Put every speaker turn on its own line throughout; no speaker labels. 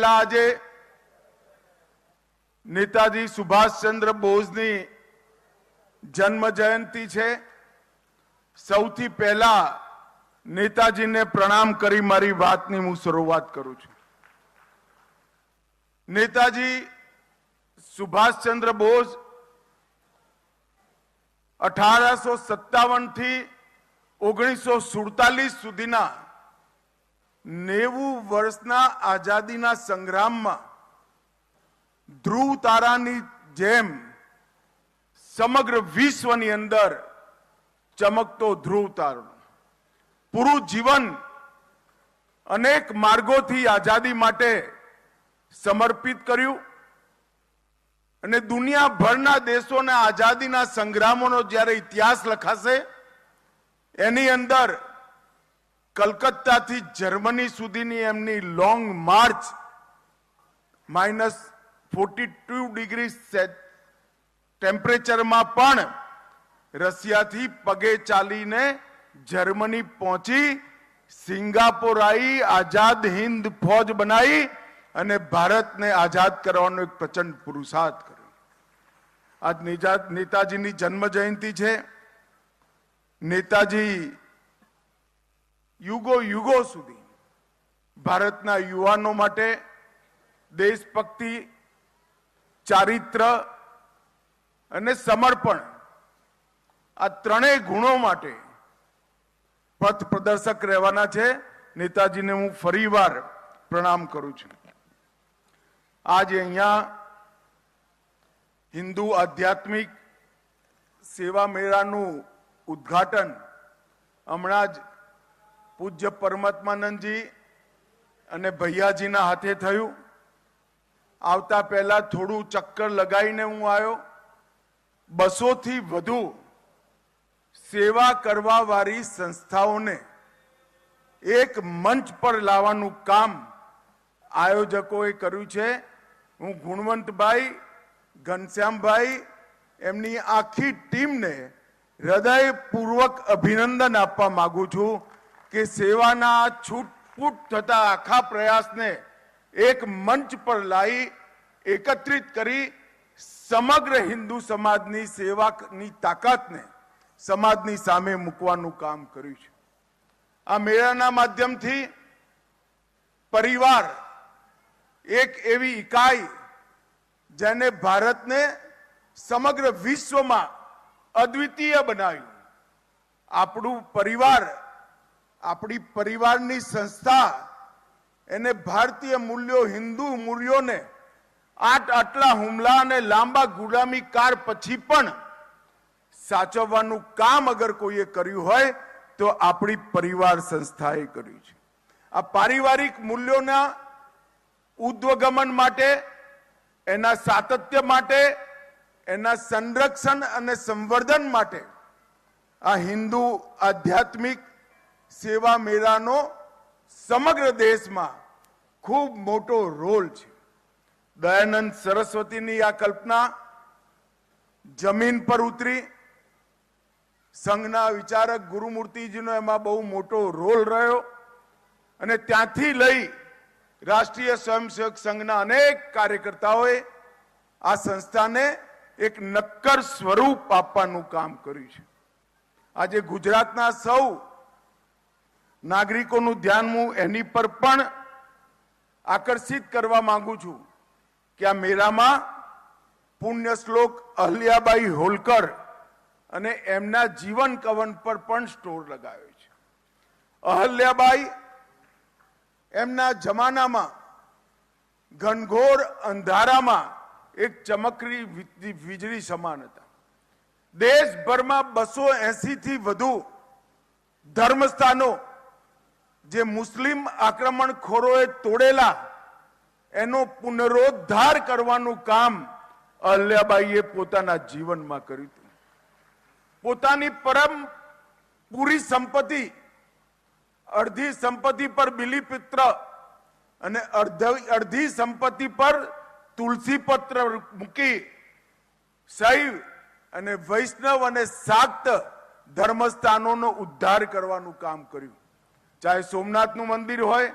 પહેલા આજે નેતાજી સુભાષચંદ્ર બોઝની જન્મ જયંતિ છે। સૌથી પહેલા નેતાજીને પ્રણામ કરી મારી વાતની હું શરૂઆત કરું છું। નેતાજી સુભાષચંદ્ર બોઝ 1857 થી 1947 સુધીના 90 વર્ષના આઝાદીના સંગ્રામમાં ધ્રુવ તારાની જેમ સમગ્ર વિશ્વની અંદર ચમકતો ધ્રુવ તારો પૂરું જીવન અનેક માર્ગોથી આઝાદી માટે સમર્પિત કર્યું અને દુનિયાભરના દેશોના આઝાદીના સંગ્રામોનો જ્યારે ઇતિહાસ લખાશે એની અંદર કલકત્તાથી જર્મની સુધીની એમની લોંગ માર્ચ -42 ડિગ્રી ટેમ્પરેચરમાં પણ રશિયાથી પગે ચાલીને જર્મની પહોંચી સિંગાપોર આવી આઝાદ હિન્દ ફૌજ બનાવી અને ભારતને આઝાદ કરવાનો એક પ્રચંડ પુરુષાર્થ કર્યો। આજ નેતાજીની જન્મ જયંતિ છે। નેતાજી યુગો યુગો સુધી ભારતના યુવાનો માટે દેશભક્તિ, ચારિત્ર અને સમર્પણ આ ત્રણેય ગુણો માટે પથ પ્રદર્શક રહેવાના છે। નેતાજીને હું ફરીવાર પ્રણામ કરું છું। આજે અહીંયા હિન્દુ આધ્યાત્મિક સેવા મેળાનું ઉદ્ઘાટન હમણાં જ પૂજ્ય પરમાત્માનંદજી અને ભૈયાજીના હાથે થયું। આવતા પહેલા થોડું ચક્કર લગાવીને હું આવ્યો। 200 થી વધુ સેવા કરવા વાળી સંસ્થાઓને એક મંચ પર લાવવાનું કામ આયોજકોએ કર્યું છે। હું ગુણવંતભાઈ, ઘનશ્યામભાઈ, એમની આખી ટીમને હૃદયપૂર્વક અભિનંદન આપવા માંગુ છું કે સેવાના છૂટપૂટ થતા આખા પ્રયાસને એક મંચ પર લાવી એકત્રિત કરી સમગ્ર હિન્દુ સમાજની સેવાની તાકાતને સમાજની સામે મૂકવાનું કામ કર્યું છે। આ મેળાના માધ્યમથી પરિવાર એક એવી ઇકાઈ જેને ભારતને સમગ્ર વિશ્વમાં અદ્વિતીય બનાવ્યું। આપણું પરિવાર, આપણી પરિવારની સંસ્થા એને ભારતીય મૂલ્યો, હિન્દુ મૂલ્યોને આટલા હુમલા અને લાંબા ગુલામી કાળ પછી પણ સાચવવાનું કામ અગર કોઈએ કર્યું હોય તો આપણી પરિવાર સંસ્થાએ કર્યું છે। આ પારિવારિક મૂલ્યોના ઉદ્વગમન માટે, એના સાતત્ય માટે, એના સંરક્ષણ અને સંવર્ધન માટે આ હિન્દુ આધ્યાત્મિક સેવા મેળાનો સમગ્ર દેશમાં ખૂબ મોટો રોલ છે। દયાનંદ સરસ્વતીની આ કલ્પના જમીન પર ઉતરી। સંઘના વિચારક ગુરુમૂર્તિજીનો એમાં બહુ મોટો રોલ રહ્યો અને ત્યાંથી લઈ રાષ્ટ્રીય સ્વયંસેવક સંઘના અનેક કાર્યકર્તાઓએ આ સંસ્થાને એક નક્કર સ્વરૂપ આપવાનું કામ કર્યું છે। આજે ગુજરાતના સૌ નાગરિકોનું ધ્યાન હું એની પર પણ આકર્ષિત કરવા માંગુ છું કે આ મેળામાં પુણ્ય શ્લોક અહલ્યાબાઈ હોલકર અને એમના જીવન કવન પર પણ સ્ટોર લગાવ્યો છે। અહલ્યાબાઈ એમના જમાનામાં ઘનઘોર અંધારામાં એક ચમકતી વીજળી સમાન હતા। દેશભરમાં 280 થી વધુ ધર્મસ્થાનો જે મુસ્લિમ આક્રમણખોરોએ તોડેલા એનો પુનરોદ્ધાર કરવાનું કામ અહલ્યાબાઈએ પોતાના જીવનમાં કર્યું હતું। પોતાની પરમ પૂરી સંપત્તિ, અડધી સંપત્તિ પર બિલીપત્ર અને અડધી સંપત્તિ પર તુલસી પત્ર મૂકી શૈવ અને વૈષ્ણવ અને શાક્ત ધર્મસ્થાનોનો ઉદ્ધાર કરવાનું કામ કર્યું। ચાહે સોમનાથનું મંદિર હોય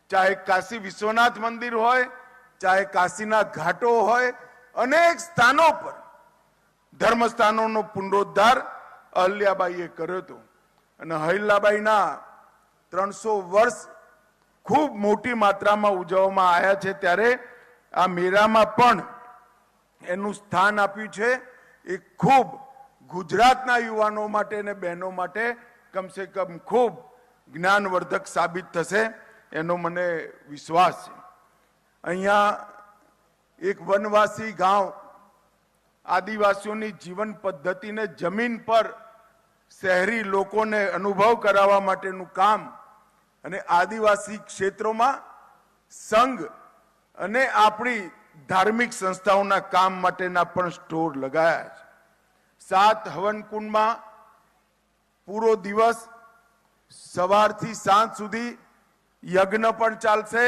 ચાહે કાશી વિશ્વનાથ મંદિર હોય, ચાહે કાશીના ઘાટો હોય, અનેક સ્થાનો પર ધર્મસ્થાનોનો પુનરોદ્ધાર અહલ્યાબાઈએ કર્યો હતો. અને અહલ્યાબાઈના 300 વર્ષ ખૂબ મોટી માત્રામાં ઉજવવામાં આવ્યા છે. ત્યારે આ મેળામાં પણ એનું સ્થાન આપ્યું છે. એ ખૂબ ગુજરાતના યુવાનો માટે અને બહેનો માટે કમસે કમ ખૂબ જ્ઞાનવર્ધક સાબિત થશે એનો મને વિશ્વાસ છે. અહીંયા એક વનવાસી ગામ આદિવાસીઓની જીવન પદ્ધતિને જમીન પર શહેરી લોકોને અનુભવ કરાવવા માટેનું કામ અને આદિવાસી ક્ષેત્રોમાં સંઘ અને આપણી ધાર્મિક સંસ્થાઓના કામ માટેના પણ સ્ટોર લગાયા છે. 7 હવનકુંડમાં પૂરો દિવસ સવારથી સાંજ સુધી યજ્ઞ પણ ચાલશે,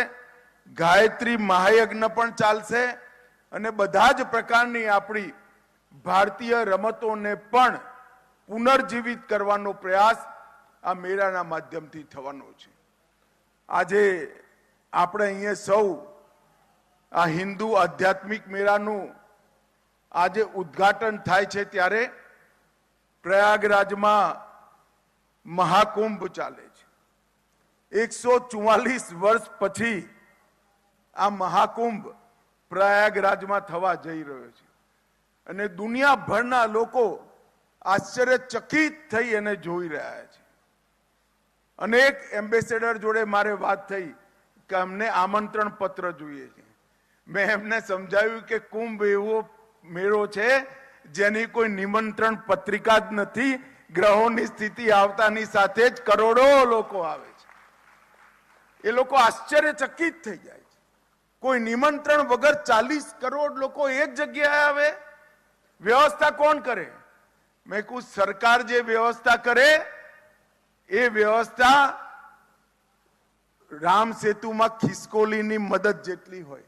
ગાયત્રી મહાયજ્ઞ પણ ચાલશે અને બધા જ પ્રકારની આપણી ભારતીય રમતોને પણ પુનર્જીવિત કરવાનો પ્રયાસ આ મેળાના માધ્યમથી થવાનો છે. આજે આપણે અહીંયા સૌ આ હિન્દુ આધ્યાત્મિક મેળાનું આજે ઉદ્ઘાટન થાય છે ત્યારે પ્રયાગરાજમાં મહાકુંભ ચાલે છે. 144 વર્ષ પછી આ મહાકુંભ પ્રયાગરાજમાં થવા જઈ રહ્યો છે અને દુનિયાભરના લોકો આશ્ચર્યચકિત થઈ અને જોઈ રહ્યા છે. અનેક એમ્બેસેડર જોડે મારે વાત થઈ કે અમને આમંત્રણ પત્ર જોઈએ છે. મેં એમને સમજાવ્યું કે કુંભ એવો મેળો છે જેની કોઈ નિમંત્રણ પત્રિકા જ નથી. ગ્રહોની સ્થિતિ આવતાની સાથે જ કરોડો લોકો આવે છે. એ લોકો આશ્ચર્યચકિત થઈ જાય છે. કોઈ નિમંત્રણ વગર 40 કરોડ લોકો એક જગ્યાએ આવે, વ્યવસ્થા કોણ કરે? મેં કહ્યું સરકાર જે વ્યવસ્થા કરે એ વ્યવસ્થા રામ સેતુમાં ખિસકોલીની મદદ જેટલી હોય.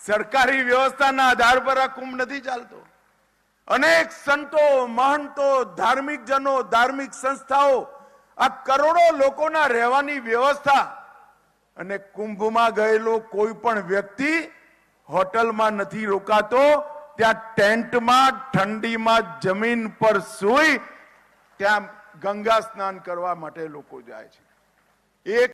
સરકારી વ્યવસ્થાના આધાર પર આ કુંભ નથી ચાલતો. અનેક સંતો, મહંતો, ધાર્મિક જનો, ધાર્મિક સંસ્થાઓ, આ કરોડો લોકોના રહેવાની વ્યવસ્થા અને કુંભમાં ગયેલો કોઈ પણ વ્યક્તિ હોટલમાં નથી રોકાતો. ત્યાં ટેન્ટમાં ઠંડીમાં જમીન પર સૂઈ ત્યાં ગંગા સ્નાન કરવા માટે લોકો જાય છે. એક